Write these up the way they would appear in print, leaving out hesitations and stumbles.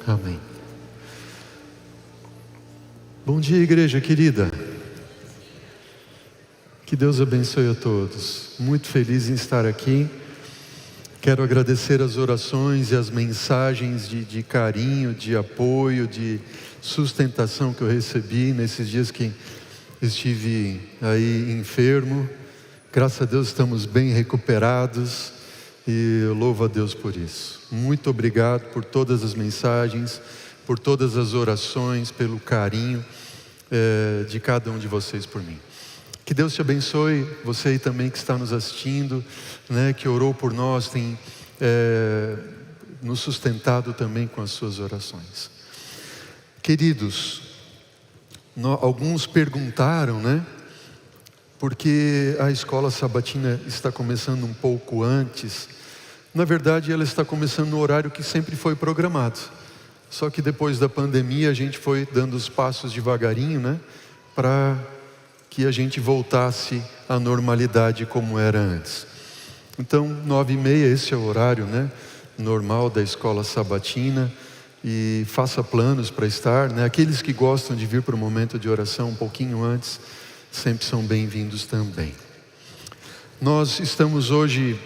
Amém. Bom dia, igreja querida. Que Deus abençoe a todos. Muito feliz em estar aqui. Quero agradecer as orações e as mensagens de carinho, de apoio, de sustentação que eu recebi nesses dias que estive aí enfermo. Graças a Deus estamos bem recuperados e eu louvo a Deus por isso. Muito obrigado por todas as mensagens, por todas as orações, pelo carinho de cada um de vocês por mim. Que Deus te abençoe, você aí também que está nos assistindo, né, que orou por nós, tem nos sustentado também com as suas orações. Queridos, alguns perguntaram, né, porque a escola sabatina está começando um pouco antes. Na verdade, ela está começando no horário que sempre foi programado. Só que depois da pandemia, a gente foi dando os passos devagarinho, né, para que a gente voltasse à normalidade como era antes. Então, 9h30, esse é o horário, né, normal da escola sabatina. E faça planos para estar, né? Aqueles que gostam de vir para o momento de oração um pouquinho antes, sempre são bem-vindos também. Nós estamos hoje,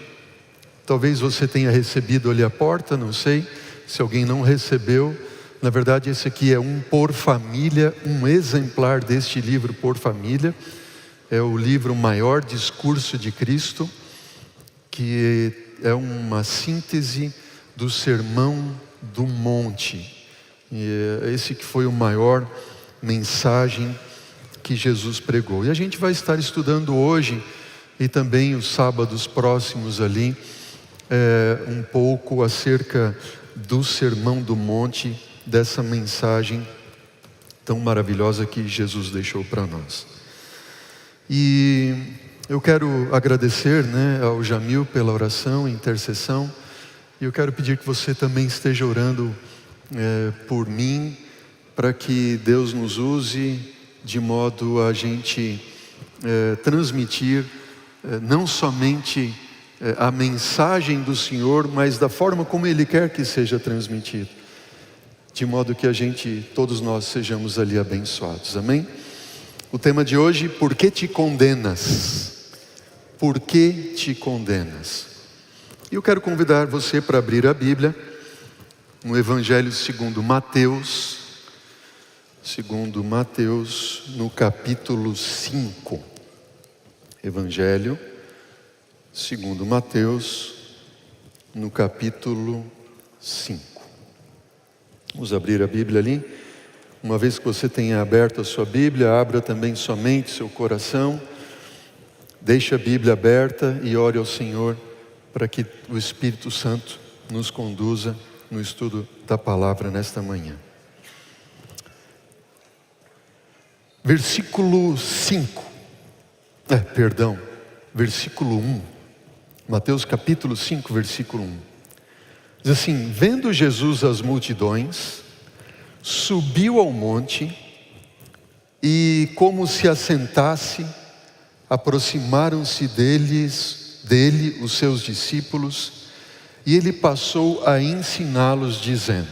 talvez você tenha recebido ali à porta, não sei, se alguém não recebeu. Na verdade, esse aqui é um por família, um exemplar deste livro por família. É o livro Maior Discurso de Cristo, que é uma síntese do Sermão do Monte. E esse que foi a maior mensagem que Jesus pregou. E a gente vai estar estudando hoje e também os sábados próximos ali, um pouco acerca do Sermão do Monte, dessa mensagem tão maravilhosa que Jesus deixou para nós. E eu quero agradecer, né, ao Jamil pela oração, intercessão, e eu quero pedir que você também esteja orando por mim, para que Deus nos use de modo a gente transmitir não somente a mensagem do Senhor, mas da forma como Ele quer que seja transmitido, de modo que todos nós sejamos ali abençoados, amém? O tema de hoje: por que te condenas? Por que te condenas? E eu quero convidar você para abrir a Bíblia, no Evangelho segundo Mateus, no capítulo 5. Evangelho segundo Mateus, no capítulo 5. Vamos abrir a Bíblia ali. Uma vez que você tenha aberto a sua Bíblia, abra também somente seu coração. Deixe a Bíblia aberta e ore ao Senhor para que o Espírito Santo nos conduza no estudo da palavra nesta manhã. Versículo 1. Mateus capítulo 5, versículo 1. Diz assim: vendo Jesus as multidões, subiu ao monte, e como se assentasse, aproximaram-se dele os seus discípulos, e ele passou a ensiná-los dizendo,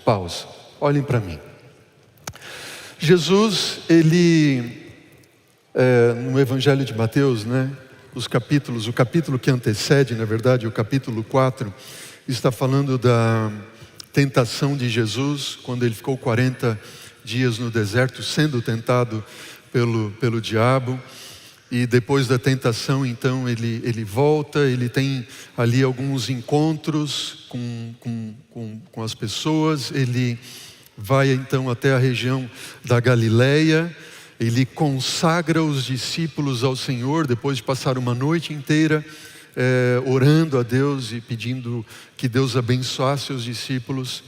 pausa, olhem para mim. Jesus, no Evangelho de Mateus, né, o capítulo que antecede, na verdade, o capítulo 4, está falando da tentação de Jesus, quando ele ficou 40 dias no deserto, sendo tentado pelo diabo. E depois da tentação, então, ele volta, ele tem ali alguns encontros com as pessoas, ele vai então até a região da Galileia, ele consagra os discípulos ao Senhor, depois de passar uma noite inteira orando a Deus e pedindo que Deus abençoasse os discípulos.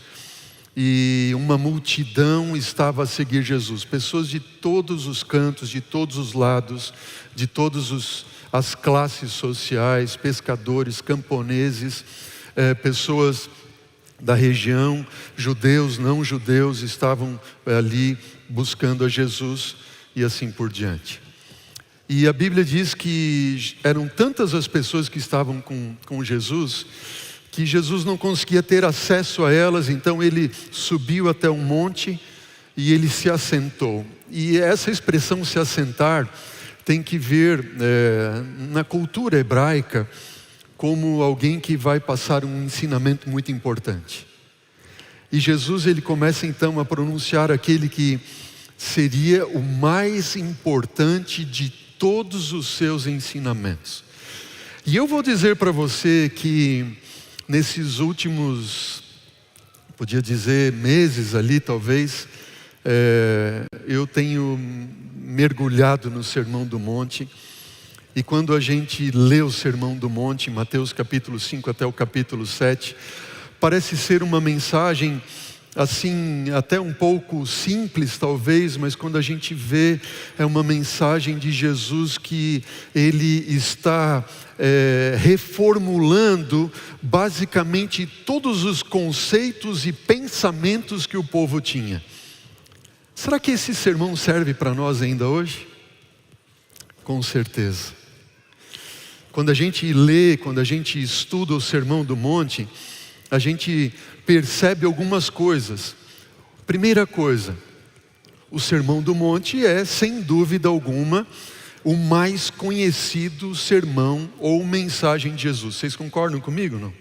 E uma multidão estava a seguir Jesus, pessoas de todos os cantos, de todos os lados, de todas as classes sociais, pescadores, camponeses, pessoas da região, judeus, não judeus, estavam ali buscando a Jesus e assim por diante. E a Bíblia diz que eram tantas as pessoas que estavam com Jesus, que Jesus não conseguia ter acesso a elas, então ele subiu até um monte e ele se assentou. E essa expressão se assentar tem que ver na cultura hebraica como alguém que vai passar um ensinamento muito importante. E Jesus ele começa então a pronunciar aquele que seria o mais importante de todos os seus ensinamentos. E eu vou dizer para você que nesses últimos, podia dizer meses ali talvez, eu tenho mergulhado no Sermão do Monte. E quando a gente lê o Sermão do Monte, Mateus capítulo 5 até o capítulo 7, parece ser uma mensagem assim, até um pouco simples talvez, mas quando a gente vê, é uma mensagem de Jesus que ele está reformulando basicamente todos os conceitos e pensamentos que o povo tinha. Será que esse sermão serve para nós ainda hoje? Com certeza. Quando a gente lê, quando a gente estuda o Sermão do Monte, a gente percebe algumas coisas. Primeira coisa, o Sermão do Monte é, sem dúvida alguma, o mais conhecido sermão ou mensagem de Jesus. Vocês concordam comigo, não?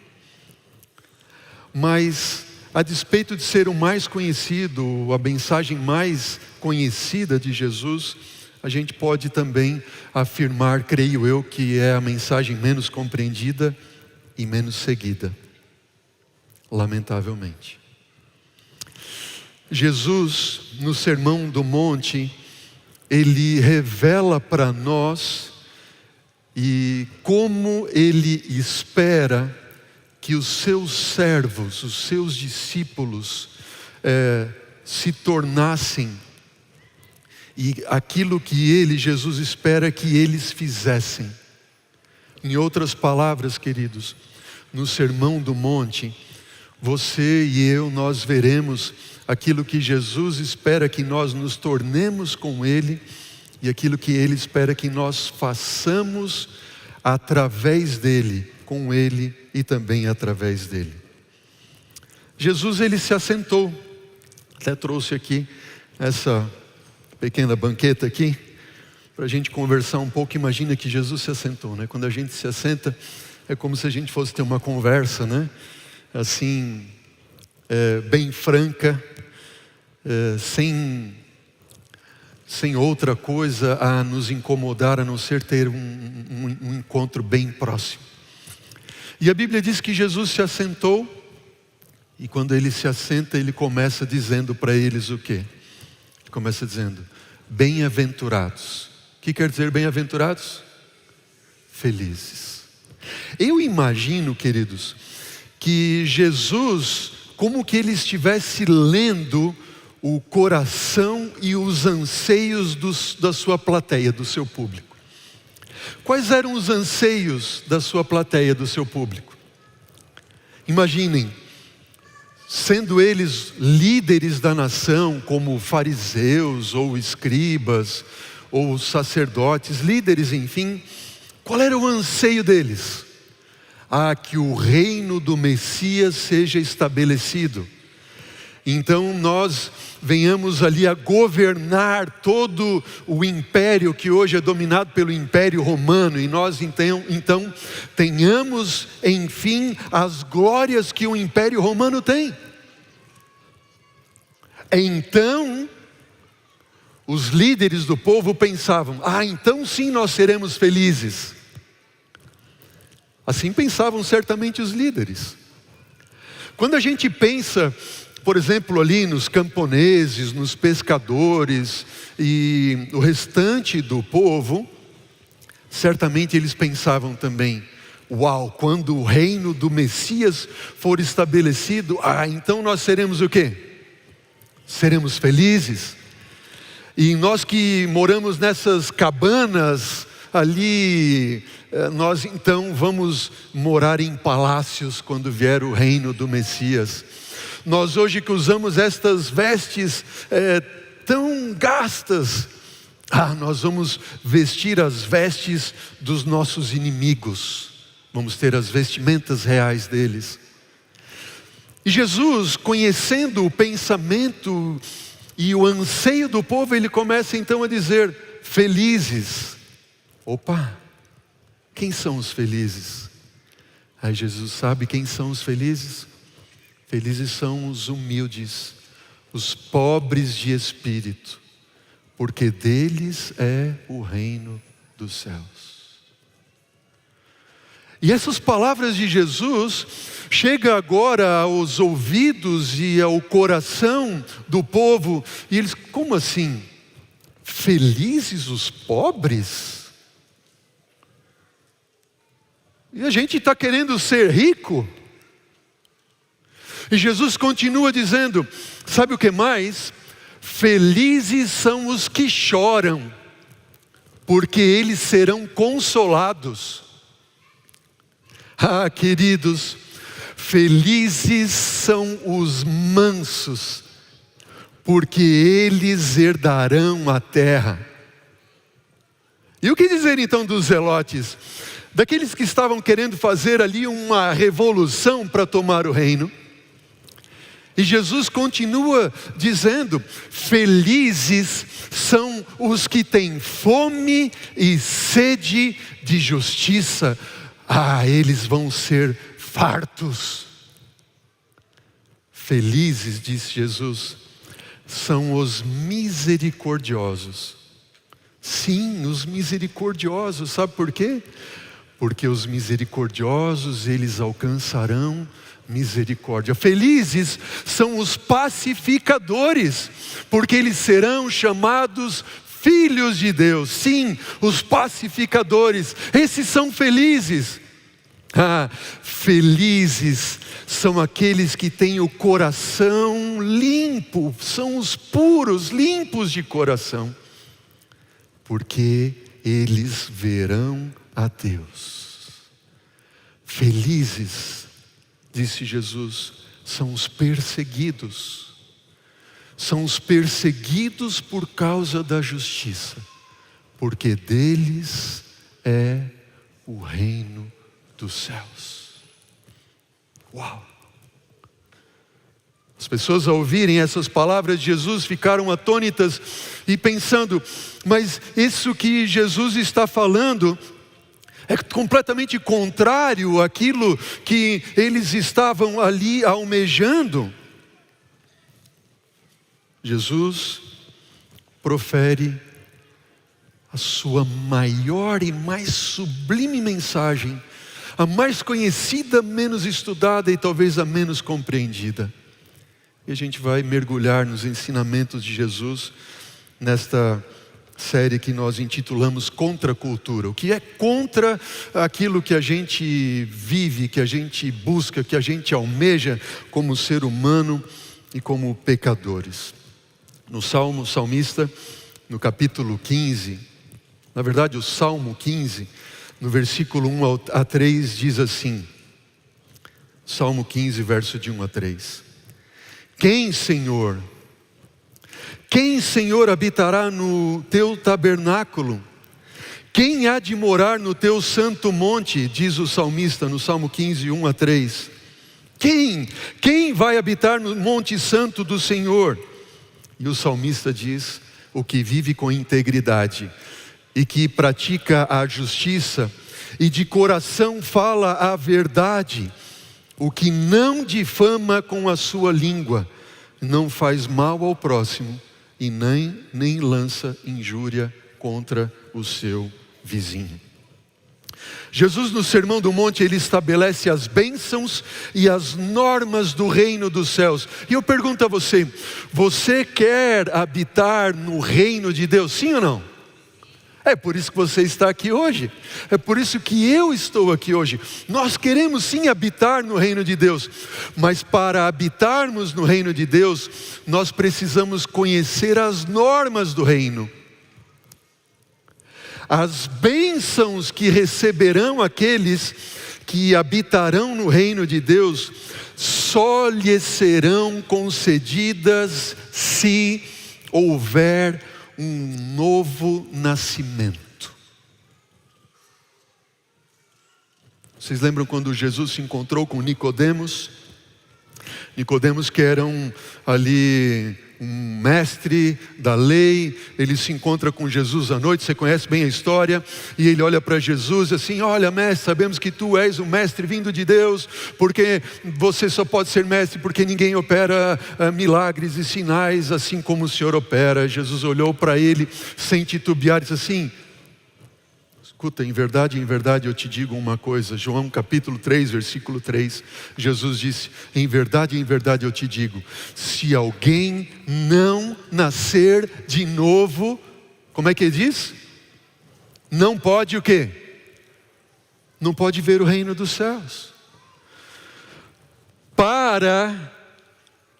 Mas, a despeito de ser o mais conhecido, a mensagem mais conhecida de Jesus, a gente pode também afirmar, creio eu, que é a mensagem menos compreendida e menos seguida. Lamentavelmente. Jesus, no Sermão do Monte, ele revela para nós e como ele espera que os seus servos, os seus discípulos se tornassem e aquilo que ele, Jesus, espera que eles fizessem. Em outras palavras, queridos, no Sermão do Monte, você e eu, nós veremos aquilo que Jesus espera que nós nos tornemos com ele e aquilo que ele espera que nós façamos através dele, com ele e também através dele. Jesus, ele se assentou. Até trouxe aqui essa pequena banqueta aqui para a gente conversar um pouco. Imagina que Jesus se assentou, né? Quando a gente se assenta, é como se a gente fosse ter uma conversa, né? Assim, bem franca, sem outra coisa a nos incomodar, a não ser ter um encontro bem próximo. E a Bíblia diz que Jesus se assentou, e quando ele se assenta, ele começa dizendo para eles o quê? Ele começa dizendo, bem-aventurados. O que quer dizer bem-aventurados? Felizes. Eu imagino, queridos, que Jesus, como que ele estivesse lendo o coração e os anseios da sua plateia, do seu público. Quais eram os anseios da sua plateia, do seu público? Imaginem, sendo eles líderes da nação, como fariseus, ou escribas, ou sacerdotes, líderes, enfim, qual era o anseio deles? Que o reino do Messias seja estabelecido. Então nós venhamos ali a governar todo o império que hoje é dominado pelo Império Romano, e nós então tenhamos enfim as glórias que o Império Romano tem. Então os líderes do povo pensavam, então sim nós seremos felizes. Assim pensavam certamente os líderes. Quando a gente pensa, por exemplo, ali nos camponeses, nos pescadores e o restante do povo, certamente eles pensavam também, quando o reino do Messias for estabelecido, então nós seremos o quê? Seremos felizes. E nós que moramos nessas cabanas ali, nós então vamos morar em palácios quando vier o reino do Messias. Nós hoje que usamos estas vestes tão gastas, nós vamos vestir as vestes dos nossos inimigos. Vamos ter as vestimentas reais deles. E Jesus, conhecendo o pensamento e o anseio do povo, ele começa então a dizer: felizes. Opa, quem são os felizes? Aí Jesus sabe quem são os felizes? Felizes são os humildes, os pobres de espírito, porque deles é o reino dos céus. E essas palavras de Jesus chegam agora aos ouvidos e ao coração do povo, e eles: como assim? Felizes os pobres? E a gente está querendo ser rico? E Jesus continua dizendo: sabe o que mais? Felizes são os que choram, porque eles serão consolados. Ah, queridos, felizes são os mansos, porque eles herdarão a terra. E o que dizer então dos zelotes? Daqueles que estavam querendo fazer ali uma revolução para tomar o reino. E Jesus continua dizendo: felizes são os que têm fome e sede de justiça. Ah, eles vão ser fartos. Felizes, disse Jesus, são os misericordiosos. Sim, os misericordiosos. Sabe por quê? Porque os misericordiosos, eles alcançarão misericórdia. Felizes são os pacificadores, porque eles serão chamados filhos de Deus. Sim, os pacificadores, esses são felizes. Ah, felizes são aqueles que têm o coração limpo, são os puros, limpos de coração, porque eles verão a Deus. Felizes, disse Jesus, são os perseguidos. São os perseguidos por causa da justiça, porque deles é o reino dos céus. Uau! As pessoas ao ouvirem essas palavras de Jesus ficaram atônitas e pensando: mas isso que Jesus está falando é completamente contrário àquilo que eles estavam ali almejando. Jesus profere a sua maior e mais sublime mensagem, a mais conhecida, menos estudada e talvez a menos compreendida. E a gente vai mergulhar nos ensinamentos de Jesus nesta série que nós intitulamos Contra a Cultura. O que é contra aquilo que a gente vive, que a gente busca, que a gente almeja como ser humano e como pecadores. No Salmo, o salmista, no capítulo 15, na verdade o Salmo 15, no versículo 1 a 3 diz assim, Salmo 15, verso de 1 a 3. Quem, Senhor, habitará no teu tabernáculo? Quem há de morar no teu santo monte? Diz o salmista no Salmo 15, 1 a 3. Quem vai habitar no monte santo do Senhor? E o salmista diz: o que vive com integridade e que pratica a justiça e de coração fala a verdade, o que não difama com a sua língua, não faz mal ao próximo e nem lança injúria contra o seu vizinho. Jesus, no Sermão do Monte, ele estabelece as bênçãos e as normas do reino dos céus. E eu pergunto a você: você quer habitar no reino de Deus, sim ou não? É por isso que você está aqui hoje. É por isso que eu estou aqui hoje. Nós queremos sim habitar no reino de Deus. Mas para habitarmos no reino de Deus, nós precisamos conhecer as normas do reino. As bênçãos que receberão aqueles que habitarão no reino de Deus, só lhes serão concedidas se houver um novo nascimento. Vocês lembram quando Jesus se encontrou com Nicodemos? Nicodemos, que era um mestre da lei, ele se encontra com Jesus à noite, você conhece bem a história, e ele olha para Jesus assim: olha, mestre, sabemos que tu és um mestre vindo de Deus, porque você só pode ser mestre porque ninguém opera milagres e sinais assim como o Senhor opera. Jesus olhou para ele sem titubear e disse assim: escuta, em verdade eu te digo uma coisa. João capítulo 3, versículo 3, Jesus disse: em verdade eu te digo, se alguém não nascer de novo, como é que ele diz? Não pode o quê? Não pode ver o reino dos céus. Para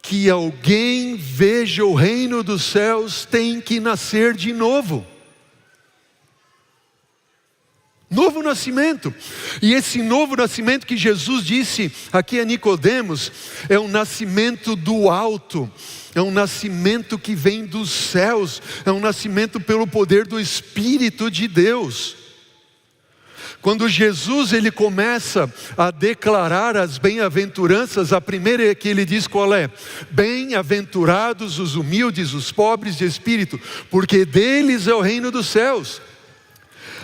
que alguém veja o reino dos céus, tem que nascer de novo. Novo nascimento. E esse novo nascimento que Jesus disse aqui a Nicodemos é um nascimento do alto, é um nascimento que vem dos céus, é um nascimento pelo poder do Espírito de Deus. Quando Jesus ele começa a declarar as bem-aventuranças, a primeira é que ele diz qual é? Bem-aventurados os humildes, os pobres de espírito, porque deles é o reino dos céus.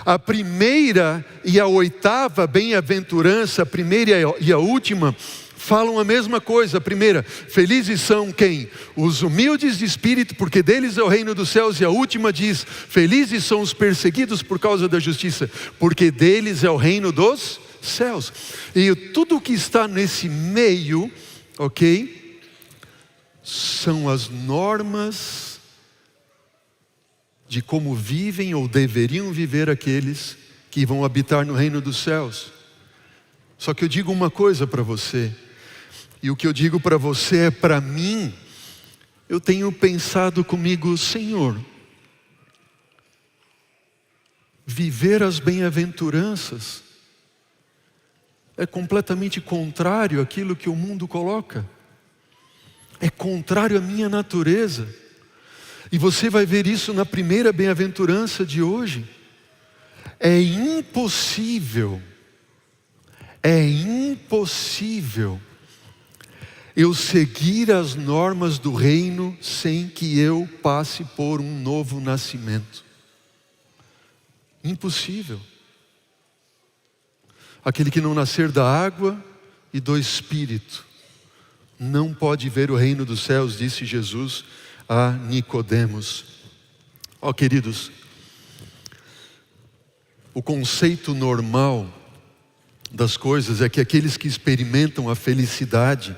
A primeira e a oitava bem-aventurança, a primeira e a última, falam a mesma coisa. A primeira, felizes são quem? Os humildes de espírito, porque deles é o reino dos céus. E a última diz, felizes são os perseguidos por causa da justiça, porque deles é o reino dos céus. E tudo que está nesse meio, ok? São as normas de como vivem ou deveriam viver aqueles que vão habitar no reino dos céus. Só que eu digo uma coisa para você, e o que eu digo para você é para mim. Eu tenho pensado comigo: Senhor, viver as bem-aventuranças é completamente contrário àquilo que o mundo coloca, é contrário à minha natureza. E você vai ver isso na primeira bem-aventurança de hoje. É impossível eu seguir as normas do reino sem que eu passe por um novo nascimento. Impossível. Aquele que não nascer da água e do Espírito não pode ver o reino dos céus, disse Jesus a Nicodemos. Ó, queridos, o conceito normal das coisas é que aqueles que experimentam a felicidade,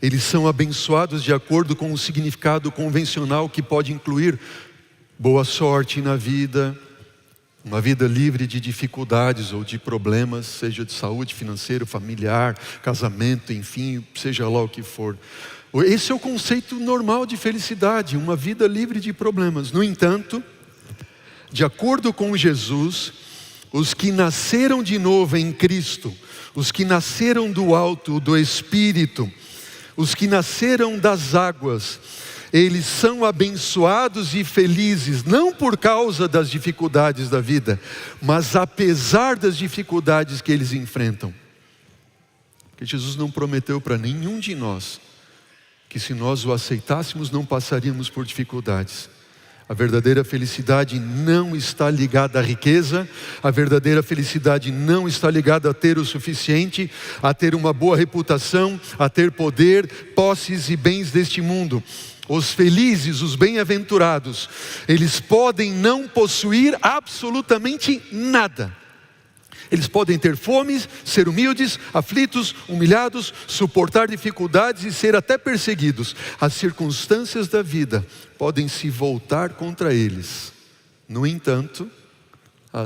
eles são abençoados de acordo com o significado convencional, que pode incluir boa sorte na vida, uma vida livre de dificuldades ou de problemas, seja de saúde, financeiro, familiar, casamento, enfim, seja lá o que for. Esse é o conceito normal de felicidade, uma vida livre de problemas. No entanto, de acordo com Jesus, os que nasceram de novo em Cristo, os que nasceram do alto, do Espírito, os que nasceram das águas, eles são abençoados e felizes, não por causa das dificuldades da vida, mas apesar das dificuldades que eles enfrentam. Porque Jesus não prometeu para nenhum de nós que se nós o aceitássemos não passaríamos por dificuldades. A verdadeira felicidade não está ligada à riqueza, a verdadeira felicidade não está ligada a ter o suficiente, a ter uma boa reputação, a ter poder, posses e bens deste mundo. Os felizes, os bem-aventurados, eles podem não possuir absolutamente nada. Eles podem ter fome, ser humildes, aflitos, humilhados, suportar dificuldades e ser até perseguidos. As circunstâncias da vida podem se voltar contra eles. No entanto, a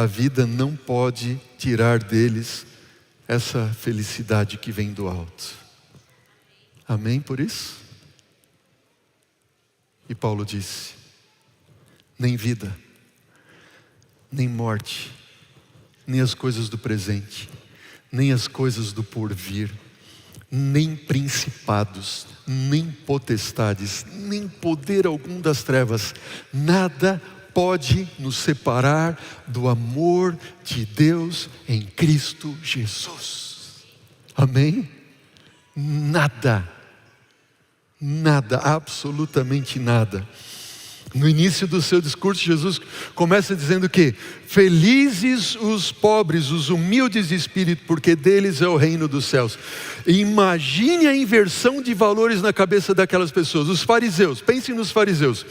vida não pode tirar deles essa felicidade que vem do alto. Amém por isso? E Paulo disse: nem vida, nem morte, nem as coisas do presente, nem as coisas do porvir, nem principados, nem potestades, nem poder algum das trevas, nada pode nos separar do amor de Deus em Cristo Jesus. Amém? Nada, absolutamente nada. No início do seu discurso, Jesus começa dizendo que felizes os pobres, os humildes de espírito, porque deles é o reino dos céus. Imagine a inversão de valores na cabeça daquelas pessoas. Os fariseus, pensem nos fariseus.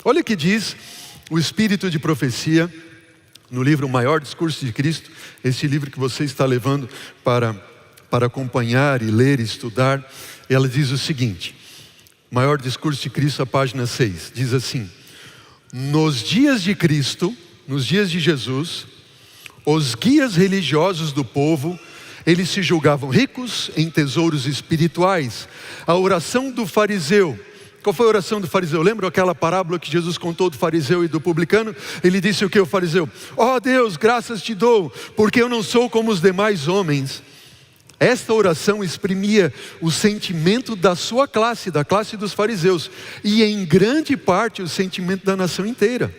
Olha o que diz o Espírito de Profecia, no livro O Maior Discurso de Cristo, esse livro que você está levando para acompanhar e ler e estudar. Ela diz o seguinte, Maior Discurso de Cristo, a página 6, diz assim: nos dias de Cristo, nos dias de Jesus, os guias religiosos do povo, eles se julgavam ricos em tesouros espirituais. A oração do fariseu, qual foi a oração do fariseu? Lembra aquela parábola que Jesus contou do fariseu e do publicano? Ele disse o que o fariseu? Ó Deus, graças te dou, porque eu não sou como os demais homens. Esta oração exprimia o sentimento da sua classe, da classe dos fariseus, e em grande parte o sentimento da nação inteira.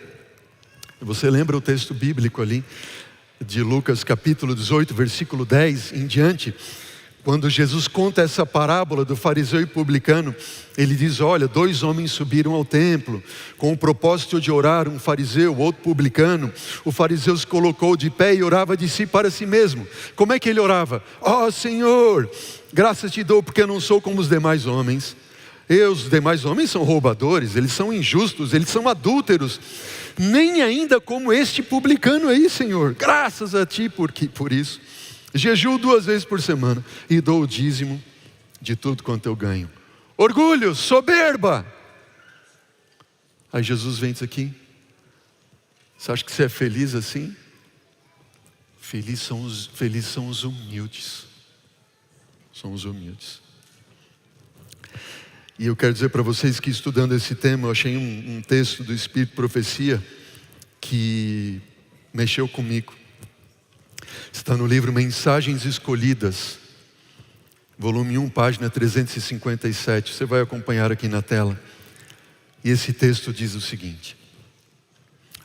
Você lembra o texto bíblico ali, de Lucas capítulo 18, versículo 10 em diante? Quando Jesus conta essa parábola do fariseu e publicano, ele diz, olha, 2 homens subiram ao templo, com o propósito de orar, um fariseu, outro publicano. O fariseu se colocou de pé e orava de si para si mesmo. Como é que ele orava? Ó Senhor, graças te dou porque eu não sou como os demais homens. Os demais homens são roubadores, eles são injustos, eles são adúlteros. Nem ainda como este publicano aí, Senhor. Graças a ti por isso. Jejuo 2 vezes por semana e dou o dízimo de tudo quanto eu ganho. Orgulho, soberba. Aí Jesus vem e diz aqui, você acha que você é feliz assim? Felizes são os humildes. São os humildes. E eu quero dizer para vocês que estudando esse tema, eu achei um texto do Espírito de Profecia que mexeu comigo. Está no livro Mensagens Escolhidas, volume 1, página 357. Você vai acompanhar aqui na tela. E esse texto diz o seguinte: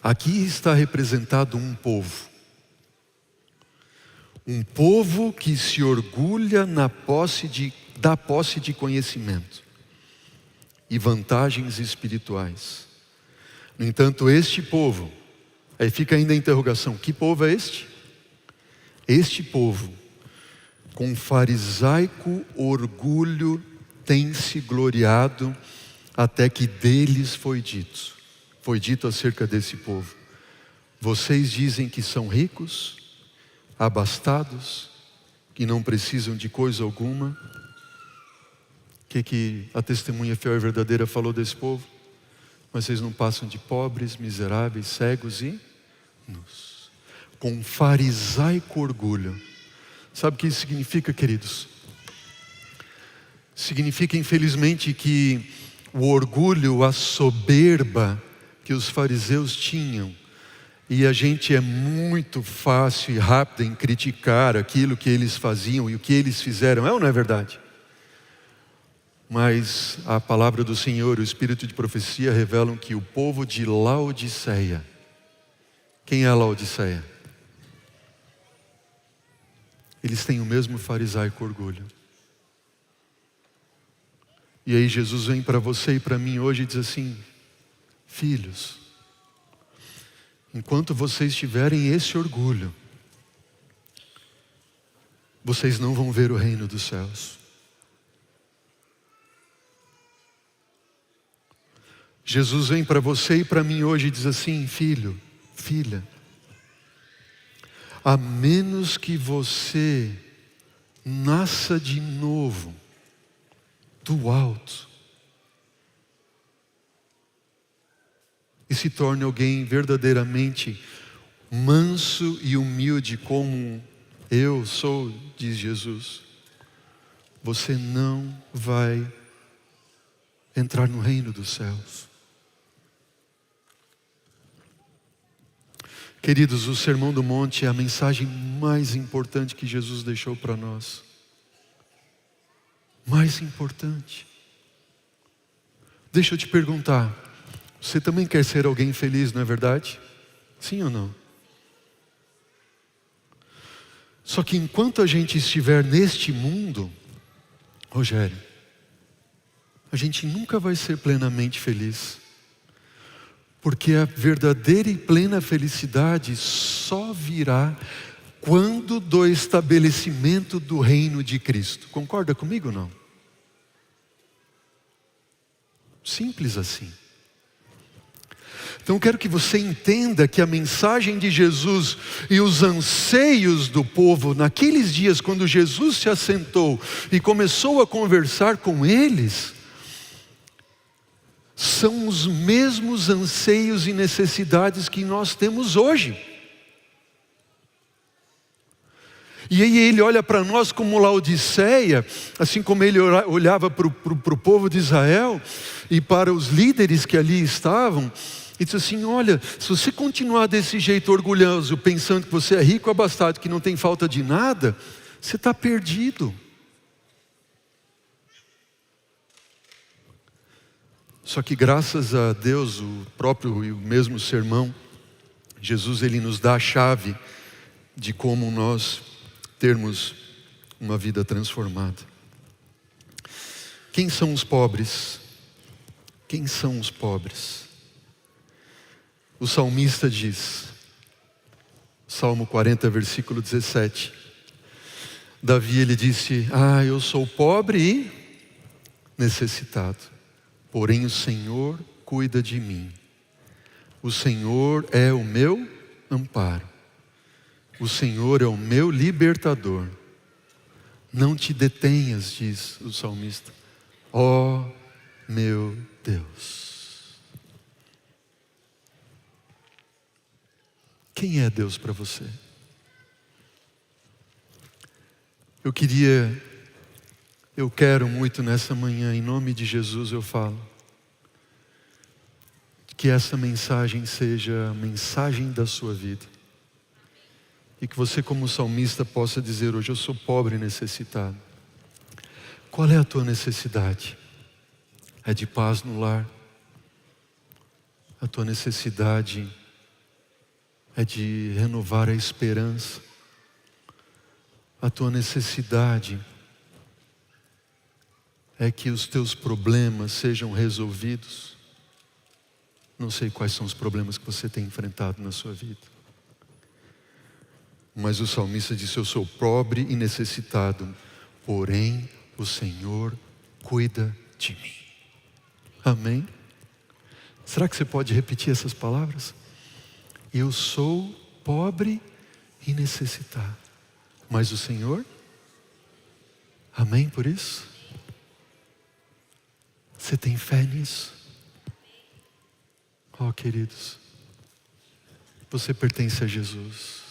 aqui está representado um povo que se orgulha da posse de conhecimento e vantagens espirituais. No entanto, este povo, aí fica ainda a interrogação, que povo é este? Este povo, com farisaico orgulho, tem se gloriado, até que deles foi dito acerca desse povo: vocês dizem que são ricos, abastados, que não precisam de coisa alguma. O que a testemunha fiel e verdadeira falou desse povo? Mas vocês não passam de pobres, miseráveis, cegos e nus. Com farisaico orgulho. Sabe o que isso significa, queridos? Significa, infelizmente, que o orgulho, a soberba que os fariseus tinham, e a gente é muito fácil e rápido em criticar aquilo que eles faziam e o que eles fizeram, é ou não é verdade? Mas a palavra do Senhor, o Espírito de Profecia revelam que o povo de Laodiceia, quem é Laodiceia? Eles têm o mesmo farisaico orgulho. E aí Jesus vem para você e para mim hoje e diz assim: filhos, enquanto vocês tiverem esse orgulho, vocês não vão ver o reino dos céus. Jesus vem para você e para mim hoje e diz assim: filho, filha, a menos que você nasça de novo, do alto, e se torne alguém verdadeiramente manso e humilde como eu sou, diz Jesus, você não vai entrar no reino dos céus. Queridos, o Sermão do Monte é a mensagem mais importante que Jesus deixou para nós. Mais importante. Deixa eu te perguntar, Você também quer ser alguém feliz, não é verdade? Sim ou não? Só que enquanto a gente estiver neste mundo, Rogério, a gente nunca vai ser plenamente feliz. Porque a verdadeira e plena felicidade só virá quando do estabelecimento do reino de Cristo. Concorda comigo ou não? Simples assim. Então eu quero que você entenda que a mensagem de Jesus e os anseios do povo naqueles dias, quando Jesus se assentou e começou a conversar com eles, são os mesmos anseios e necessidades que nós temos hoje. E aí ele olha para nós como Laodiceia, assim como ele olhava para o povo de Israel e para os líderes que ali estavam, e diz assim: olha, se você continuar desse jeito orgulhoso, pensando que você é rico, abastado, que não tem falta de nada, você está perdido. Só que graças a Deus, o próprio e o mesmo sermão, Jesus ele nos dá a chave de como nós termos uma vida transformada. Quem são os pobres? Quem são os pobres? O salmista diz, Salmo 40, versículo 17. Davi ele disse: eu sou pobre e necessitado, porém o Senhor cuida de mim. O Senhor é o meu amparo. O Senhor é o meu libertador. Não te detenhas, diz o salmista, ó meu Deus. Quem é Deus para você? Eu quero muito nessa manhã, em nome de Jesus eu falo, que essa mensagem seja a mensagem da sua vida. E que você como salmista possa dizer hoje: eu sou pobre e necessitado. Qual é a tua necessidade? É de paz no lar? A tua necessidade é de renovar a esperança? A tua necessidade é que os teus problemas sejam resolvidos? Não sei quais são os problemas que você tem enfrentado na sua vida, mas o salmista disse: eu sou pobre e necessitado, porém o Senhor cuida de mim. Amém? Será que você pode repetir essas palavras? Eu sou pobre e necessitado, mas o Senhor, amém por isso? Você tem fé nisso? Queridos, você pertence a Jesus,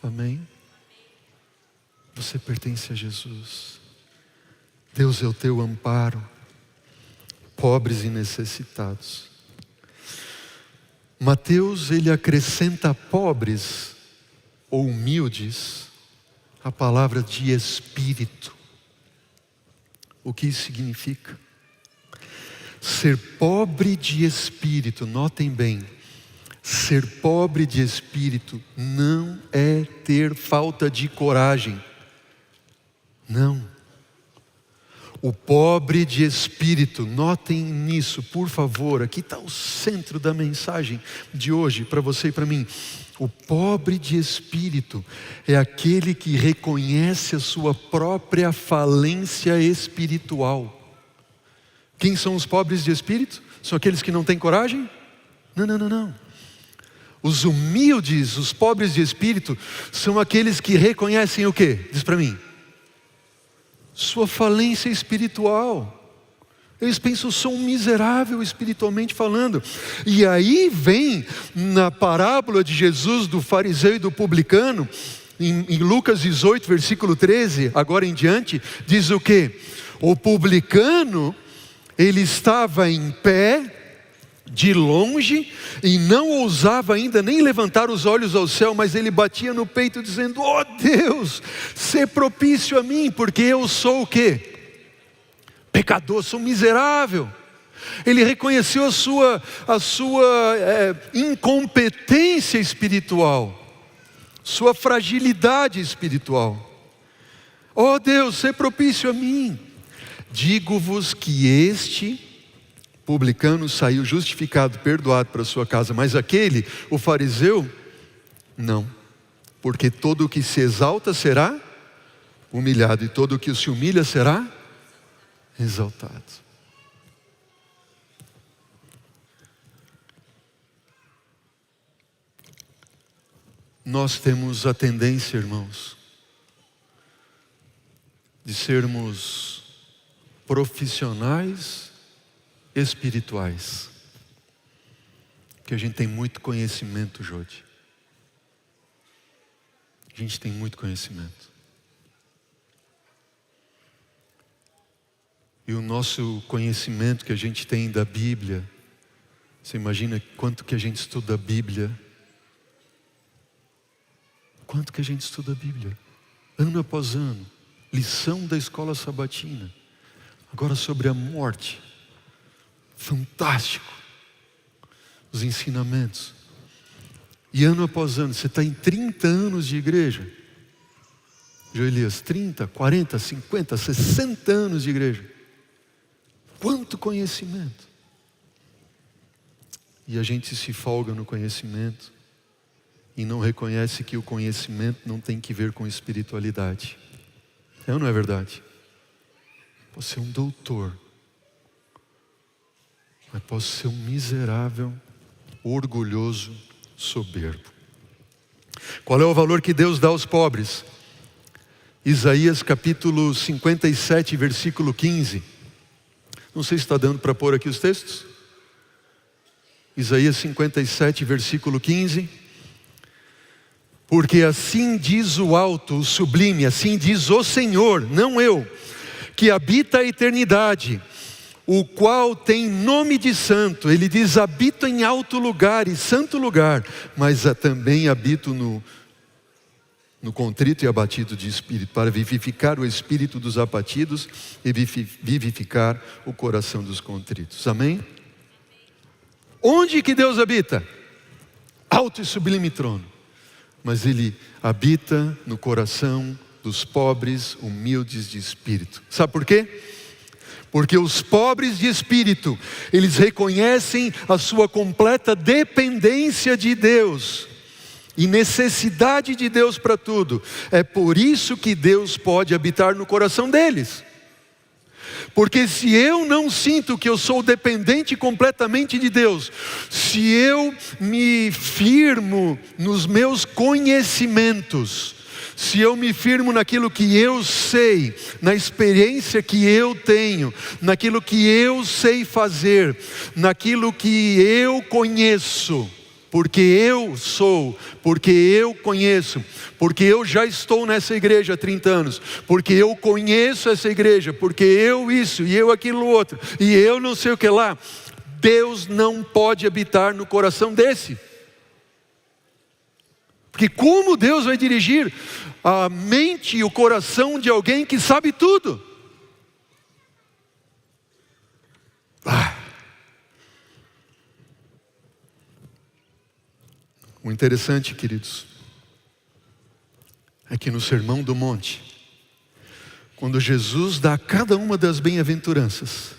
amém? Você pertence a Jesus. Deus é o teu amparo, pobres e necessitados. Mateus ele acrescenta pobres ou humildes a palavra de espírito. O que isso significa? Ser pobre de espírito, notem bem, ser pobre de espírito não é ter falta de coragem. Não. O pobre de espírito, notem nisso, por favor, aqui está o centro da mensagem de hoje, para você e para mim. O pobre de espírito é aquele que reconhece a sua própria falência espiritual. Quem são os pobres de espírito? São aqueles que não têm coragem? Não. Os humildes, os pobres de espírito, são aqueles que reconhecem o quê? Diz para mim. Sua falência espiritual. Eles pensam: eu sou um miserável espiritualmente falando. E aí vem na parábola de Jesus do fariseu e do publicano, em Lucas 18, versículo 13, agora em diante, diz o quê? O publicano, ele estava em pé, de longe, e não ousava ainda nem levantar os olhos ao céu, mas ele batia no peito dizendo: ó Deus, sê propício a mim, porque eu sou o quê? Pecador, sou miserável. ele reconheceu a sua incompetência espiritual, sua fragilidade espiritual. Ó Deus, sê propício a mim. Digo-vos que este publicano saiu justificado, perdoado para a sua casa, mas aquele, o fariseu, não. Porque todo o que se exalta será humilhado, e todo o que se humilha será exaltado. Nós temos a tendência, irmãos, de sermos profissionais espirituais, porque a gente tem muito conhecimento, Jodi. A gente tem muito conhecimento. E o nosso conhecimento que a gente tem da Bíblia, você imagina quanto que a gente estuda a Bíblia? Quanto que a gente estuda a Bíblia? Ano após ano. Lição da escola sabatina. Agora sobre a morte. Fantástico. Os ensinamentos. E ano após ano, você está em 30 anos de igreja. Joelias, 30, 40, 50, 60 anos de igreja. Quanto conhecimento. E a gente se folga no conhecimento e não reconhece que o conhecimento não tem que ver com espiritualidade. É ou não é verdade? Posso ser um doutor, mas posso ser um miserável, orgulhoso, soberbo. Qual é o valor que Deus dá aos pobres? Isaías capítulo 57, versículo 15. Não sei se está dando para pôr aqui os textos. Isaías 57, versículo 15. Porque assim diz o alto, o sublime, assim diz o Senhor, não eu, que habita a eternidade, o qual tem nome de santo. Ele diz: habito em alto lugar e santo lugar, mas também habito no contrito e abatido de espírito, para vivificar o espírito dos abatidos e vivificar o coração dos contritos. Amém? Onde que Deus habita? Alto e sublime trono. Mas Ele habita no coração dos pobres, humildes de espírito. Sabe por quê? Porque os pobres de espírito, eles reconhecem a sua completa dependência de Deus e necessidade de Deus para tudo. É por isso que Deus pode habitar no coração deles. Porque se eu não sinto que eu sou dependente completamente de Deus, se eu me firmo nos meus conhecimentos, se eu me firmo naquilo que eu sei, na experiência que eu tenho, naquilo que eu sei fazer, naquilo que eu conheço, porque eu sou, porque eu conheço, porque eu já estou nessa igreja há 30 anos, porque eu conheço essa igreja, porque eu isso e eu aquilo outro, e eu não sei o que lá. Deus não pode habitar no coração desse. Porque como Deus vai dirigir a mente e o coração de alguém que sabe tudo? O interessante, queridos, é que no Sermão do Monte, quando Jesus dá cada uma das bem-aventuranças,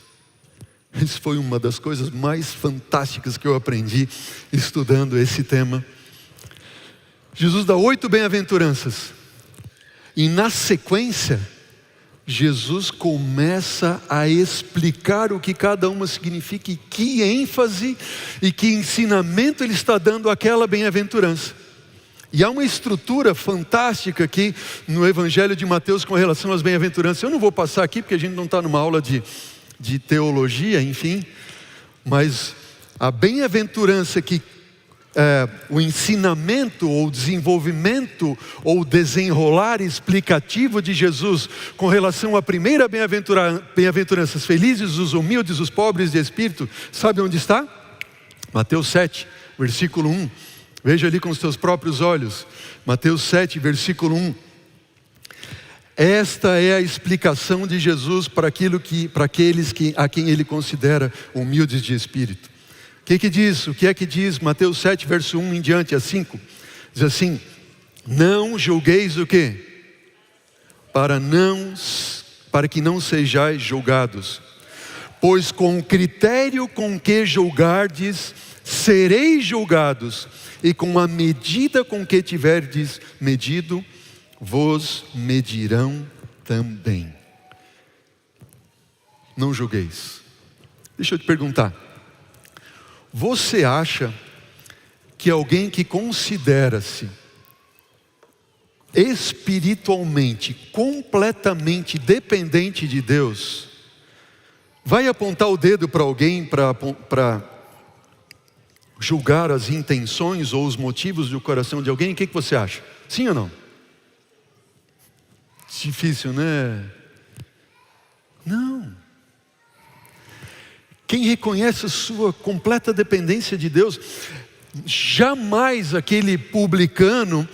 isso foi uma das coisas mais fantásticas que eu aprendi estudando esse tema. Jesus dá 8 bem-aventuranças, e na sequência, Jesus começa a explicar o que cada uma significa, e que ênfase e que ensinamento Ele está dando àquela bem-aventurança. E há uma estrutura fantástica aqui no Evangelho de Mateus com relação às bem-aventuranças. Eu não vou passar aqui porque a gente não está numa aula de teologia, enfim. Mas a bem-aventurança que o ensinamento ou desenvolvimento ou desenrolar explicativo de Jesus com relação à primeira bem-aventurança, felizes os humildes, os pobres de espírito, sabe onde está? Mateus 7, versículo 1. Veja ali com os teus próprios olhos. Mateus 7, versículo 1. Esta é a explicação de Jesus para aqueles a quem ele considera humildes de espírito. O que diz? O que é que diz Mateus 7, verso 1 em diante, a 5? Diz assim: não julgueis o quê? Para que não sejais julgados. Pois com o critério com que julgardes, sereis julgados. E com a medida com que tiverdes medido, vos medirão também. Não julgueis. Deixa eu te perguntar. Você acha que alguém que considera-se espiritualmente, completamente dependente de Deus, vai apontar o dedo para alguém para julgar as intenções ou os motivos do coração de alguém? O que você acha? Sim ou não? Difícil, né? Não. Quem reconhece a sua completa dependência de Deus, jamais aquele publicano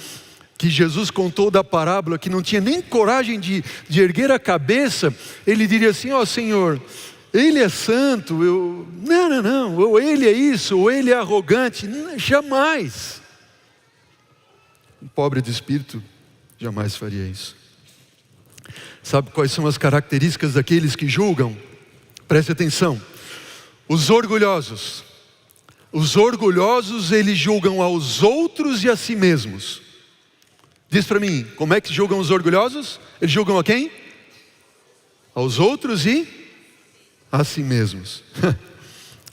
que Jesus contou da parábola, que não tinha nem coragem de erguer a cabeça, ele diria assim: ó Senhor, ele é santo, não, ou ele é isso, ou ele é arrogante. Jamais. Um pobre de espírito jamais faria isso. Sabe quais são as características daqueles que julgam? Preste atenção. Os orgulhosos. Os orgulhosos, eles julgam aos outros e a si mesmos. Diz para mim, como é que julgam os orgulhosos? Eles julgam a quem? Aos outros e a si mesmos.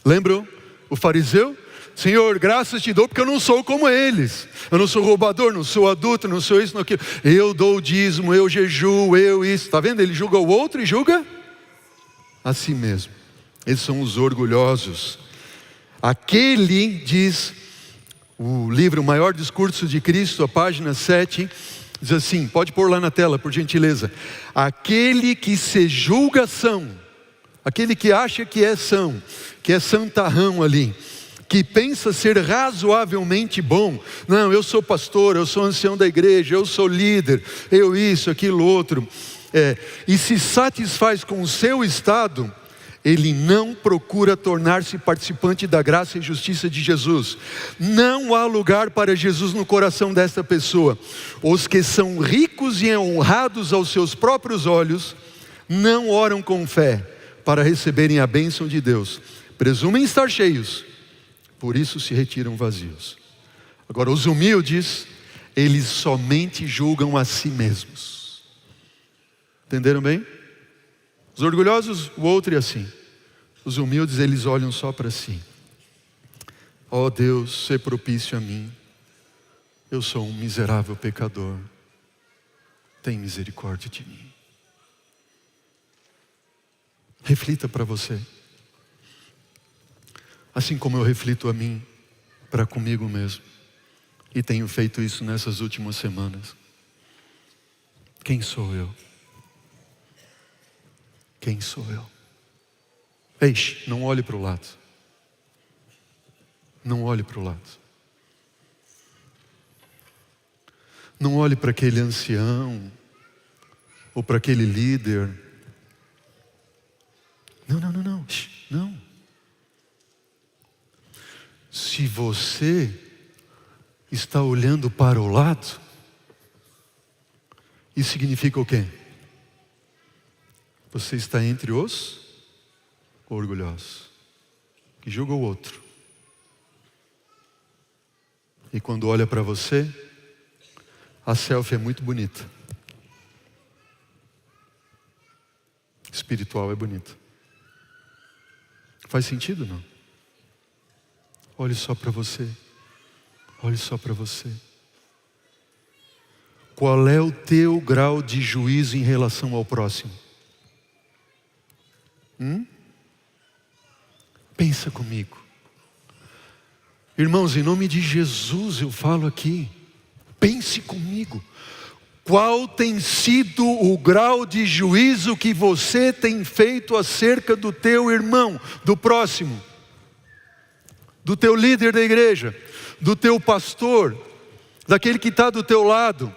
Lembram o fariseu? Senhor, graças te dou porque eu não sou como eles. Eu não sou roubador, não sou adulto, não sou isso, não aquilo. Eu dou o dízimo, eu jejuo, eu isso. Está vendo? Ele julga o outro e julga a si mesmo. Eles são os orgulhosos. Aquele, diz o livro O Maior Discurso de Cristo, a página 7, diz assim, pode pôr lá na tela, por gentileza. Aquele que se julga são, aquele que acha que é são, que é santarrão ali, que pensa ser razoavelmente bom. Não, eu sou pastor, eu sou ancião da igreja, eu sou líder, eu isso, aquilo, outro. E se satisfaz com o seu estado, ele não procura tornar-se participante da graça e justiça de Jesus. Não há lugar para Jesus no coração desta pessoa. Os que são ricos e honrados aos seus próprios olhos, não oram com fé para receberem a bênção de Deus. Presumem estar cheios, por isso se retiram vazios. Agora, os humildes, eles somente julgam a si mesmos. Entenderam bem? Os orgulhosos, o outro é assim. Os humildes, eles olham só para si. Ó Deus, sê propício a mim. Eu sou um miserável pecador. Tem misericórdia de mim. Reflita para você. Assim como eu reflito a mim, para comigo mesmo. E tenho feito isso nessas últimas semanas. Quem sou eu? Quem sou eu? Eixe, não olhe para o lado. Não olhe para o lado. Não olhe para aquele ancião, ou para aquele líder. Não. Se você está olhando para o lado, isso significa o quê? Você está entre os orgulhosos, que julga o outro. E quando olha para você, a selfie é muito bonita. Espiritual é bonita. Faz sentido, não? Olhe só para você. Olhe só para você. Qual é o teu grau de juízo em relação ao próximo? Pensa comigo. Irmãos, em nome de Jesus eu falo aqui. Pense comigo. Qual tem sido o grau de juízo que você tem feito acerca do teu irmão, do próximo? Do teu líder da igreja, do teu pastor, daquele que está do teu lado?